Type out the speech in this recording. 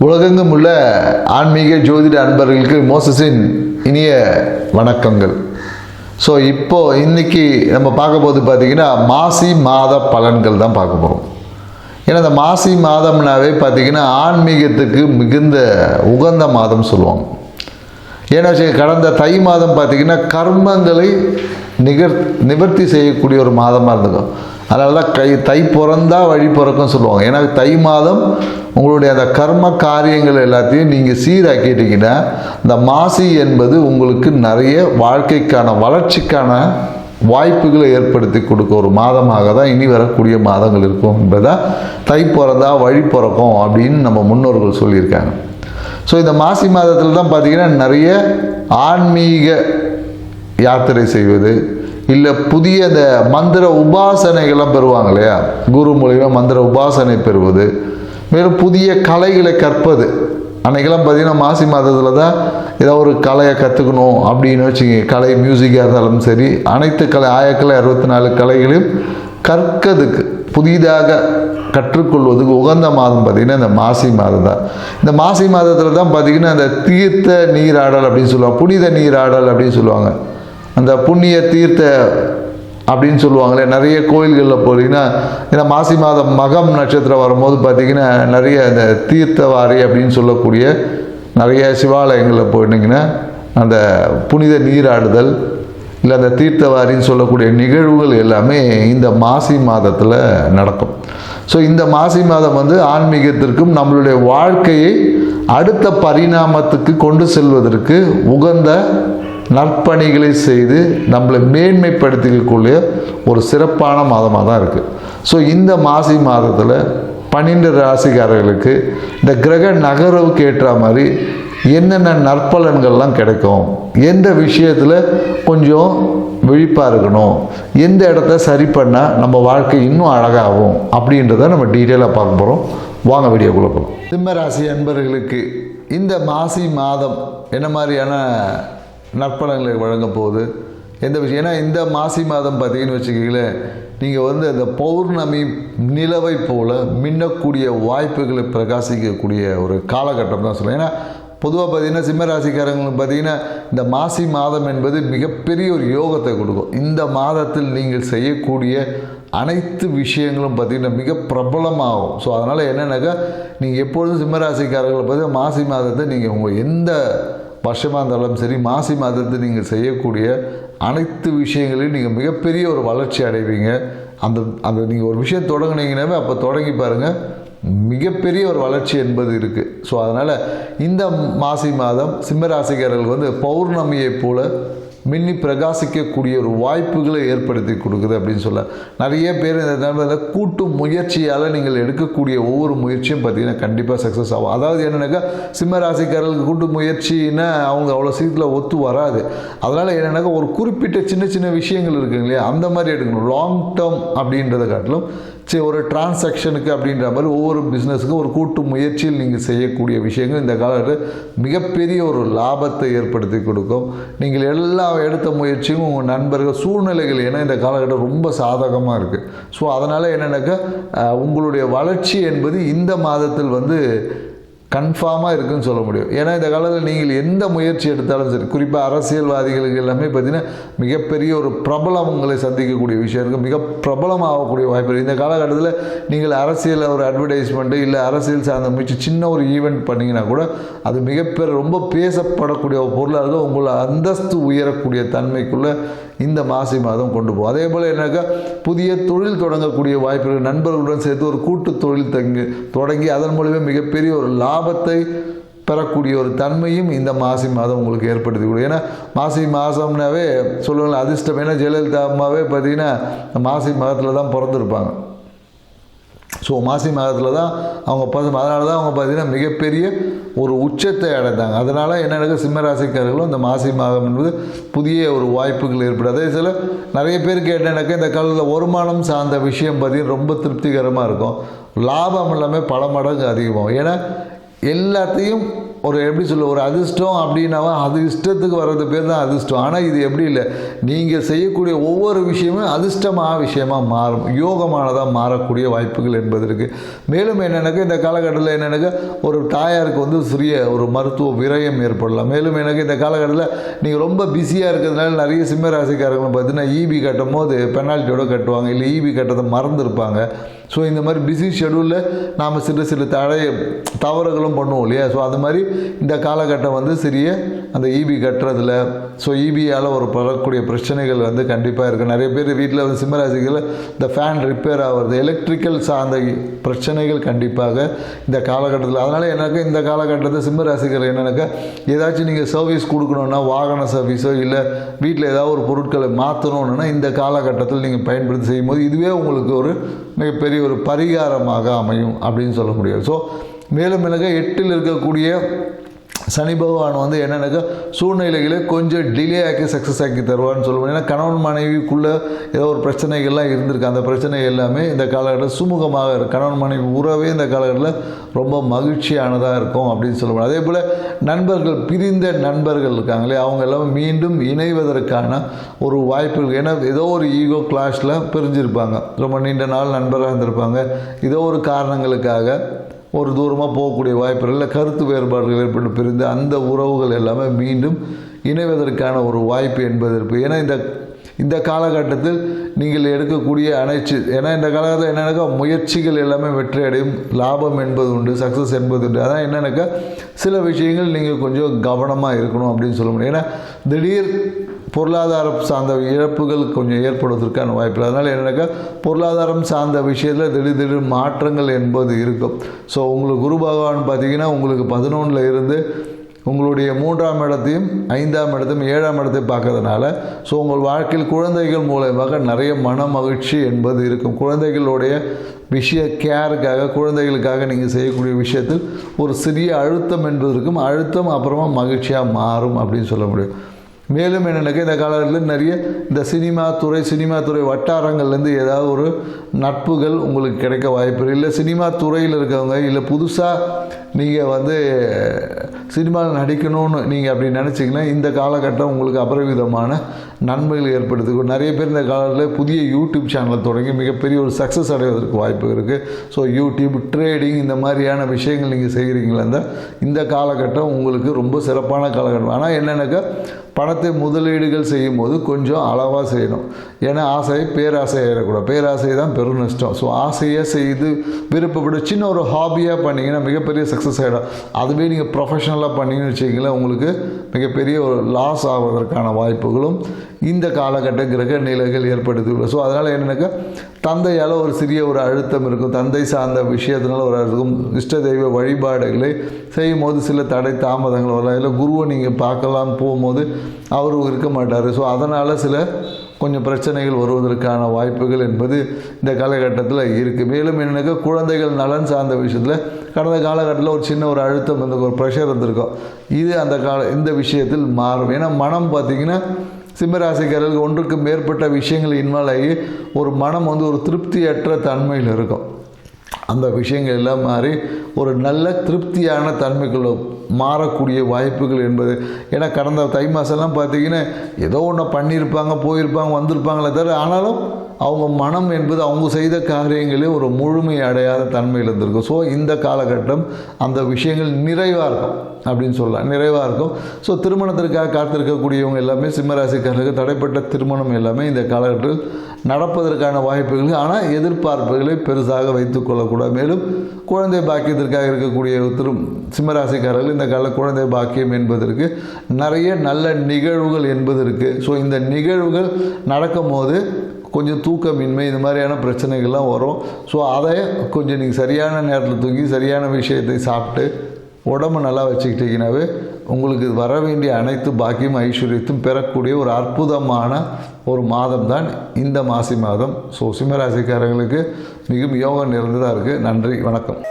உலகெங்கும் உள்ள ஆன்மீக ஜோதிட அன்பர்களுக்கு மோசஸின் இனிய வணக்கங்கள். ஸோ இன்னைக்கு நம்ம பார்க்க போது பார்த்திங்கன்னா மாசி மாத பலன்கள் தான் பார்க்க போகிறோம். ஏன்னா இந்த மாசி மாதம்னாவே பார்த்திங்கன்னா ஆன்மீகத்துக்கு மிகுந்த உகந்த மாதம் சொல்லுவாங்க. ஏன்னா கடந்த தை மாதம் பார்த்திங்கன்னா கர்மங்களை நிவர்த்தி செய்யக்கூடிய ஒரு மாதமாக இருந்துக்கும். அதனால தான் தை பிறந்தா வழி பிறக்கும் சொல்லுவாங்க. ஏன்னா தை மாதம் உங்களுடைய அந்த கர்ம காரியங்கள் எல்லாத்தையும் நீங்கள் சீராக்கிட்டீங்கன்னா இந்த மாசி என்பது உங்களுக்கு நிறைய வாழ்க்கைக்கான வளர்ச்சிக்கான வாய்ப்புகளை ஏற்படுத்தி கொடுக்க ஒரு மாதமாக தான் இனி வரக்கூடிய மாதங்கள் இருக்கும் என்பதை தை பிறந்தா வழி பிறக்கும் அப்படின்னு நம்ம முன்னோர்கள் சொல்லியிருக்காங்க. ஸோ இந்த மாசி மாதத்தில் தான் பார்த்திங்கன்னா நிறைய ஆன்மீக யாத்திரை செய்வது, இல்லை புதிய அந்த மந்திர உபாசனைகள்லாம் பெறுவாங்க இல்லையா, குரு மூலிமா மந்திர உபாசனை பெறுவது, மேலும் புதிய கலைகளை கற்பது. அன்றைக்கெல்லாம் பார்த்திங்கன்னா மாசி மாதத்தில் தான் ஏதோ ஒரு கலையை கற்றுக்கணும் அப்படின்னு வச்சுங்க. கலை மியூசிக்காக இருந்தாலும் சரி, அனைத்து கலை ஆயக்கலை 64 கலைகளையும் கற்கிறதுக்கு புதிதாக கற்றுக்கொள்வதுக்கு உகந்த மாதம் பார்த்திங்கன்னா இந்த மாசி மாதம் தான். இந்த மாசி மாதத்தில் தான் பார்த்திங்கன்னா இந்த தீர்த்த நீராடல் அப்படின்னு சொல்லுவாங்க, புனித நீராடல் அப்படின்னு சொல்லுவாங்க. அந்த புண்ணிய தீர்த்த அப்படின்னு சொல்லுவாங்களே, நிறைய கோயில்களில் போகிறீங்கன்னா ஏன்னா மாசி மாதம் மகம் நட்சத்திரம் வரும்போது பார்த்திங்கன்னா நிறைய அந்த தீர்த்தவாரி அப்படின்னு சொல்லக்கூடிய நிறைய சிவாலயங்களில் போயிட்டீங்கன்னா அந்த புனித நீராடுதல் இல்லை அந்த தீர்த்தவாரின்னு சொல்லக்கூடிய நிகழ்வுகள் எல்லாமே இந்த மாசி மாதத்தில் நடக்கும். ஸோ இந்த மாசி மாதம் ஆன்மீகத்திற்கும் நம்மளுடைய வாழ்க்கையை அடுத்த பரிணாமத்துக்கு கொண்டு செல்வதற்கு உகந்த நற்பணிகளை செய்து நம்மளை மேன்மைப்படுத்திக்கக்கூடிய ஒரு சிறப்பான மாதமாக தான் இருக்குது. ஸோ இந்த மாசி மாதத்தில் 12 ராசிக்காரர்களுக்கு இந்த கிரக நகர்வுக்கு ஏற்ற மாதிரி என்னென்ன நற்பலன்கள்லாம் கிடைக்கும், எந்த விஷயத்தில் கொஞ்சம் விழிப்பாக இருக்கணும், எந்த இடத்த சரி பண்ணால் நம்ம வாழ்க்கை இன்னும் அழகாகும் அப்படின்றத நம்ம டீட்டெயிலாக பார்க்க போகிறோம். வாங்க வீடியோக்குள்ளே போகலாம். சிம்ம ராசி அன்பர்களுக்கு இந்த மாசி மாதம் என்ன மாதிரியான நற்பலன்களை வழங்க போகுது, எந்த விஷயம்? ஏன்னா இந்த மாசி மாதம் பார்த்தீங்கன்னு வச்சுக்கீங்களேன், நீங்கள் அந்த பௌர்ணமி நிலவை போல் மின்னக்கூடிய வாய்ப்புகளை பிரகாசிக்கக்கூடிய ஒரு காலகட்டம் தான் சொல்லுவேன். ஏன்னா பொதுவாக பார்த்தீங்கன்னா சிம்ம ராசிக்காரங்களுக்கு பார்த்தீங்கன்னா இந்த மாசி மாதம் என்பது மிகப்பெரிய ஒரு யோகத்தை கொடுக்கும். இந்த மாதத்தில் நீங்கள் செய்யக்கூடிய அனைத்து விஷயங்களும் பார்த்திங்கன்னா மிக பிரபலமாகும். ஸோ அதனால் என்னென்னாக்கா நீங்கள் எப்பொழுதும் சிம்மராசிக்காரர்களை பார்த்தீங்கன்னா மாசி மாதத்தை நீங்கள் உங்கள் எந்த வருஷமாக இருந்தாலும் சரி, மாசி மாதத்தை நீங்கள் செய்யக்கூடிய அனைத்து விஷயங்களையும் நீங்கள் மிகப்பெரிய ஒரு வளர்ச்சி அடைவீங்க. அந்த நீங்கள் ஒரு விஷயம் தொடங்குனீங்கன்னாவே அப்போ தொடங்கி பாருங்கள், மிகப்பெரிய ஒரு வளர்ச்சி என்பது இருக்குது. ஸோ அதனால் இந்த மாசி மாதம் சிம்மராசிக்காரர்களுக்கு பௌர்ணமியை போல மின்னி பிரகாசிக்கக்கூடிய ஒரு வாய்ப்புகளை ஏற்படுத்தி கொடுக்குது அப்படின்னு சொல்ல. நிறைய பேர் இந்த நேரத்தில் கூட்டு முயற்சியால் நீங்கள் எடுக்கக்கூடிய ஒவ்வொரு முயற்சியும் பார்த்திங்கன்னா கண்டிப்பாக சக்ஸஸ் ஆகும். அதாவது என்னென்னாக்கா சிம்ம ராசிக்காரர்களுக்கு கூட்டு முயற்சின்னா அவங்க அவ்வளோ சீக்கிரத்தில் ஒத்து வராது. அதனால் என்னென்னாக்கா ஒரு குறிப்பிட்ட சின்ன சின்ன விஷயங்கள் இருக்குங்க இல்லையா, அந்த மாதிரி எடுக்கணும். லாங் டேர்ம் அப்படின்றத காட்டிலும் ஒரு டிரான்சாக்ஷனுக்கு அப்படின்ற மாதிரி ஒவ்வொரு பிஸ்னஸுக்கும் ஒரு கூட்டு முயற்சியில் நீங்கள் செய்யக்கூடிய விஷயங்கள் இந்த காலத்தில் மிகப்பெரிய ஒரு லாபத்தை ஏற்படுத்தி கொடுக்கும். நீங்கள் எல்லா எடுத்த முயற்சியும் உங்கள் நண்பர்கள் சூழ்நிலைகள் ஏன்னா இந்த காலகட்டம் ரொம்ப சாதகமாக இருக்குது. ஸோ அதனால் என்னென்னாக்கா உங்களுடைய வளர்ச்சி என்பது இந்த மாதத்தில் கன்ஃபார்மாக இருக்குதுன்னு சொல்ல முடியும். ஏன்னா இந்த காலத்தில் நீங்கள் எந்த முயற்சி எடுத்தாலும் சரி, குறிப்பாக அரசியல்வாதிகளுக்கு எல்லாமே பார்த்திங்கன்னா மிகப்பெரிய ஒரு பிரபலங்களை சந்திக்கக்கூடிய விஷயம் இருக்குது, மிக பிரபலமாகக்கூடிய வாய்ப்பு இருக்குது. இந்த காலகட்டத்தில் நீங்கள் அரசியலில் ஒரு அட்வர்டைஸ்மெண்ட்டு இல்லை அரசியல் சார்ந்த முயற்சி சின்ன ஒரு ஈவெண்ட் பண்ணிங்கன்னா கூட அது மிகப்பெரிய ரொம்ப பேசப்படக்கூடிய ஒரு பொருளாக இருக்கும். உங்களை அந்தஸ்து உயரக்கூடிய தன்மைக்குள்ளே இந்த மாசி மாதம் கொண்டு போகும். அதே போல் என்னக்கா புதிய தொழில் தொடங்கக்கூடிய வாய்ப்புகள், நண்பர்களுடன் சேர்த்து ஒரு கூட்டு தொழில் தொடங்கி அதன் மூலமே மிகப்பெரிய ஒரு லாபத்தை பெறக்கூடிய ஒரு தன்மையும் இந்த மாசி மாதம் உங்களுக்கு ஏற்படுத்தி கொடுக்கும். ஏன்னா மாசி மாதம்னாவே சொல்லுவாங்க அதிர்ஷ்டம். ஏன்னா ஜெயலலிதா அம்மாவே பார்த்திங்கன்னா மாசி மாதத்தில் தான் பிறந்திருப்பாங்க. ஸோ மாசி மாதத்தில் தான் அவங்க அதனால தான் அவங்க பார்த்திங்கன்னா மிகப்பெரிய ஒரு உச்சத்தை அடைந்தாங்க. அதனால் என்னென்ன சிம்மராசிக்காரர்களும் இந்த மாசி மாதம் என்பது புதிய ஒரு வாய்ப்புகள் ஏற்படும். அதே சில நிறைய பேருக்கு என்னென்னாக்கா இந்த காலத்தில் வருமானம் சார்ந்த விஷயம் பார்த்திங்கன்னா ரொம்ப திருப்திகரமாக இருக்கும், லாபம் எல்லாமே பல மடங்கு அதிகமாகும். ஏன்னா எல்லாத்தையும் ஒரு எப்படி சொல்ல ஒரு அதிர்ஷ்டம் அப்படின்னாவா அது இஷ்டத்துக்கு வர்றது பேர் தான் அதிர்ஷ்டம். ஆனால் இது எப்படி இல்லை, நீங்கள் செய்யக்கூடிய ஒவ்வொரு விஷயமும் அதிர்ஷ்டமான விஷயமாக மாறும், யோகமானதாக மாறக்கூடிய வாய்ப்புகள் என்பது இருக்குது. மேலும் என்னென்னாக்கா இந்த காலகட்டத்தில் என்னென்னாக்கா ஒரு தாயாருக்கு வந்து சிறிய ஒரு மருத்துவ விரயம் ஏற்படலாம். மேலும் எனக்கு இந்த காலகட்டத்தில் நீங்கள் ரொம்ப பிஸியாக இருக்கிறதுனால நிறைய சிம்ம ராசிக்காரங்களும் பார்த்தீங்கன்னா ஈபி கட்டும் போது பெனால்ட்டியோடு கட்டுவாங்க, இல்லை ஈபி கட்டத்தை மறந்துருப்பாங்க. ஸோ இந்த மாதிரி பிஸி ஷெடியூலில் நாம் சில தவறுகளும் பண்ணுவோம் இல்லையா. ஸோ அது மாதிரி இந்த காலகட்டம் வந்து சிறிய அந்த ஈபி கட்டுறதுல ஸோ ஈபியால் ஒரு வரக்கூடிய பிரச்சனைகள் வந்து கண்டிப்பாக இருக்குது. நிறைய பேர் வீட்டில் வந்து சிம்மராசிகளில் இந்த ஃபேன் ரிப்பேர் ஆகிறது, எலக்ட்ரிக்கல் சார்ந்த பிரச்சனைகள் கண்டிப்பாக இந்த காலகட்டத்தில். அதனால் எனக்கு இந்த காலகட்டத்தில் சிம்மராசிகள் என்னென்னாக்கா ஏதாச்சும் நீங்கள் சர்வீஸ் கொடுக்கணுன்னா வாகன சர்வீஸோ இல்லை வீட்டில் ஏதாவது ஒரு பொருட்களை மாற்றணுன்னா இந்த காலகட்டத்தில் நீங்கள் பயன்படுத்தி செய்யும்போது இதுவே உங்களுக்கு ஒரு மிகப்பெரிய ஒரு பரிகாரமாக அமையும் அப்படின்னு சொல்ல முடியாது. ஸோ மேலும் எனக்கு 8ல் இருக்கக்கூடிய சனி பகவான் வந்து என்னென்னாக்கா சூழ்நிலைகளை கொஞ்சம் டிலே ஆக்கி சக்ஸஸ் ஆக்கி தருவான்னு சொல்லுவோம். ஏன்னா கணவன் மனைவிக்குள்ளே ஏதோ ஒரு பிரச்சனைகள்லாம் இருந்திருக்கு, அந்த பிரச்சனை எல்லாமே இந்த காலகட்டத்தில் சுமூகமாக இருக்கும். கணவன் மனைவி உறவே இந்த காலகட்டத்தில் ரொம்ப மகிழ்ச்சியானதாக இருக்கும் அப்படின்னு சொல்லுவோம். அதே போல் நண்பர்கள், பிரிந்த நண்பர்கள் இருக்காங்களே அவங்க எல்லாமே மீண்டும் இணைவதற்கான ஒரு வாய்ப்புகள். ஏன்னா ஏதோ ஒரு ஈகோ கிளாஷில் பிரிஞ்சிருப்பாங்க, ரொம்ப நீண்ட நாள் நண்பராக இருந்திருப்பாங்க, ஏதோ ஒரு காரணங்களுக்காக ஒரு தூரமாக போகக்கூடிய வாய்ப்புகள், இல்லை கருத்து வேறுபாடுகள் ஏற்பட்டு பிரிந்து அந்த உறவுகள் எல்லாமே மீண்டும் இணைவதற்கான ஒரு வாய்ப்பு என்பது இருக்குது. ஏன்னா இந்த காலகட்டத்தில் நீங்கள் எடுக்கக்கூடிய ஏன்னா இந்த காலகட்டத்தில் என்னென்னாக்கா முயற்சிகள் எல்லாமே வெற்றி அடையும், லாபம் என்பது உண்டு, சக்ஸஸ் என்பது உண்டு. அதான் என்னென்னாக்கா சில விஷயங்கள் நீங்கள் கொஞ்சம் கவனமாக இருக்கணும் அப்படின்னு சொல்ல முடியும். ஏன்னா திடீர் பொருளாதாரம் சார்ந்த இழப்புகள் கொஞ்சம் ஏற்படுவதற்கான வாய்ப்பு. அதனால் என்னென்னாக்கா பொருளாதாரம் சார்ந்த விஷயத்தில் திடீர் மாற்றங்கள் என்பது இருக்கும். ஸோ உங்களுக்கு குரு பகவான் பார்த்திங்கன்னா உங்களுக்கு 11ல் இருந்து உங்களுடைய 3ஆம் இடத்தையும் 5ஆம் இடத்தையும் 7ஆம் இடத்தையும் பார்க்கறதுனால ஸோ உங்கள் வாழ்க்கையில் குழந்தைகள் மூலமாக நிறைய மன மகிழ்ச்சி என்பது இருக்கும். குழந்தைகளுடைய கேருக்காக, குழந்தைகளுக்காக நீங்கள் செய்யக்கூடிய விஷயத்தில் ஒரு சிறிய அழுத்தம் என்பது இருக்கும். அழுத்தம் அப்புறமா மகிழ்ச்சியாக மாறும் அப்படின்னு சொல்ல முடியும். மேலும் என்னென்னாக்கா இந்த காலகட்டத்தில் நிறைய இந்த சினிமா துறை வட்டாரங்கள்லேருந்து ஏதாவது ஒரு நட்புகள் உங்களுக்கு கிடைக்க வாய்ப்பு இல்லை. சினிமா துறையில் இருக்கவங்க இல்லை புதுசாக நீங்கள் வந்து சினிமாவில் நடிக்கணும்னு நீங்கள் அப்படி நினச்சிங்கன்னா இந்த காலகட்டம் உங்களுக்கு அபரிவிதமான நன்மைகள் ஏற்படுத்துக்கும். நிறைய பேர் இந்த காலத்தில் புதிய யூடியூப் சேனல் தொடங்கி மிகப்பெரிய ஒரு சக்ஸஸ் அடைவதற்கு வாய்ப்பு இருக்குது. ஸோ யூடியூப், ட்ரேடிங் இந்த மாதிரியான விஷயங்கள் நீங்கள் செய்கிறீங்களா இந்த காலகட்டம் உங்களுக்கு ரொம்ப சிறப்பான காலகட்டம். ஆனால் என்னென்னாக்கா பணத்தை முதலீடுகள் செய்யும் போது கொஞ்சம் அளவாக செய்யணும். ஏன்னா பேராசை ஆகிடக்கூடாது, பேராசை தான் பெரும் நஷ்டம். ஸோ ஆசையாக செய்து விருப்பப்பட்டு சின்ன ஒரு ஹாபியாக பண்ணிங்கன்னா மிகப்பெரிய சக்ஸஸ் ஆகிடும். அதுவே நீங்கள் ப்ரொஃபஷனலாக பண்ணிங்கன்னு வச்சிங்களேன் உங்களுக்கு மிகப்பெரிய ஒரு லாஸ் ஆவதற்கான வாய்ப்புகளும் இந்த காலகட்ட கிரக நிலைகள் ஏற்படுத்தியுள்ளது. ஸோ அதனால் என்னென்னாக்கா தந்தையால் ஒரு சிறிய ஒரு அழுத்தம் இருக்கும், தந்தை சார்ந்த விஷயத்தினால ஒரு அழுத்தம். இஷ்ட தெய்வ வழிபாடுகளை செய்யும் போது சில தடை தாமதங்கள் வரலாம். இல்லை குருவை நீங்கள் பார்க்கலான்னு போகும்போது அவரும் இருக்க மாட்டார். ஸோ அதனால் சில கொஞ்சம் பிரச்சனைகள் வருவதற்கான வாய்ப்புகள் என்பது இந்த காலகட்டத்தில் இருக்குது. மேலும் என்னென்னாக்கா குழந்தைகள் நலன் சார்ந்த விஷயத்தில் கடந்த காலகட்டத்தில் ஒரு சின்ன ஒரு அழுத்தம் ஒரு ப்ரெஷர் இருந்திருக்கும். இது இந்த விஷயத்தில் மாறும். ஏன்னா மனம் பார்த்திங்கன்னா சிம்மராசிக்காரர்களுக்கு ஒன்றுக்கு மேற்பட்ட விஷயங்கள் இன்வால்வ் ஆகி ஒரு மனம் வந்து ஒரு திருப்தியற்ற தன்மையில் இருக்கும். அந்த விஷயங்கள் எல்லாம் மாறி ஒரு நல்ல திருப்தியான தன்மைக்குள்ள மாறக்கூடிய வாய்ப்புகள் என்பது. ஏன்னா கடந்த தை மாதம்லாம் பார்த்திங்கன்னா ஏதோ ஒன்று பண்ணியிருப்பாங்க, போயிருப்பாங்க, வந்திருப்பாங்களே தவிர ஆனாலும் அவங்க மனம் என்பது அவங்க செய்த காரியங்களே ஒரு முழுமை அடையாத தன்மையில் இருந்திருக்கும். ஸோ இந்த காலகட்டம் அந்த விஷயங்கள் நிறைவாக இருக்கும் அப்படின்னு சொல்லலாம், நிறைவாக இருக்கும். ஸோ திருமணத்திற்காக காத்திருக்கக்கூடியவங்க எல்லாமே சிம்மராசிக்காரர்களுக்கு தடைப்பட்ட திருமணம் எல்லாமே இந்த காலகட்டத்தில் நடப்பதற்கான வாய்ப்புகள், ஆனால் எதிர்பார்ப்புகளை பெருசாக வைத்துக் கொள்ளக்கூடாது. மேலும் குழந்தை பாக்கியத்திற்காக இருக்கக்கூடிய சிம்மராசிக்காரர்கள் இந்த கால குழந்தை பாக்கியம் என்பதற்கு நிறைய நல்ல நிகழ்வுகள் என்பது இருக்குது. ஸோ இந்த நிகழ்வுகள் நடக்கும் போது கொஞ்சம் தூக்கமின்மை இந்த மாதிரியான பிரச்சனைகள்லாம் வரும். ஸோ அதை கொஞ்சம் நீங்கள் சரியான நேரத்தில் தூங்கி சரியான விஷயத்தை சாப்பிட்டு உடம்பு நல்லா வச்சுக்கிட்டீங்கன்னாவே உங்களுக்கு வர வேண்டிய அனைத்து பாக்கியம் ஐஸ்வர்யத்தும் பெறக்கூடிய ஒரு அற்புதமான ஒரு மாதம் தான் இந்த மாசி மாதம். ஸோ சிம்மராசிக்காரர்களுக்கு மிகவும் யோகம் நிறைந்ததாக இருக்குது. நன்றி, வணக்கம்.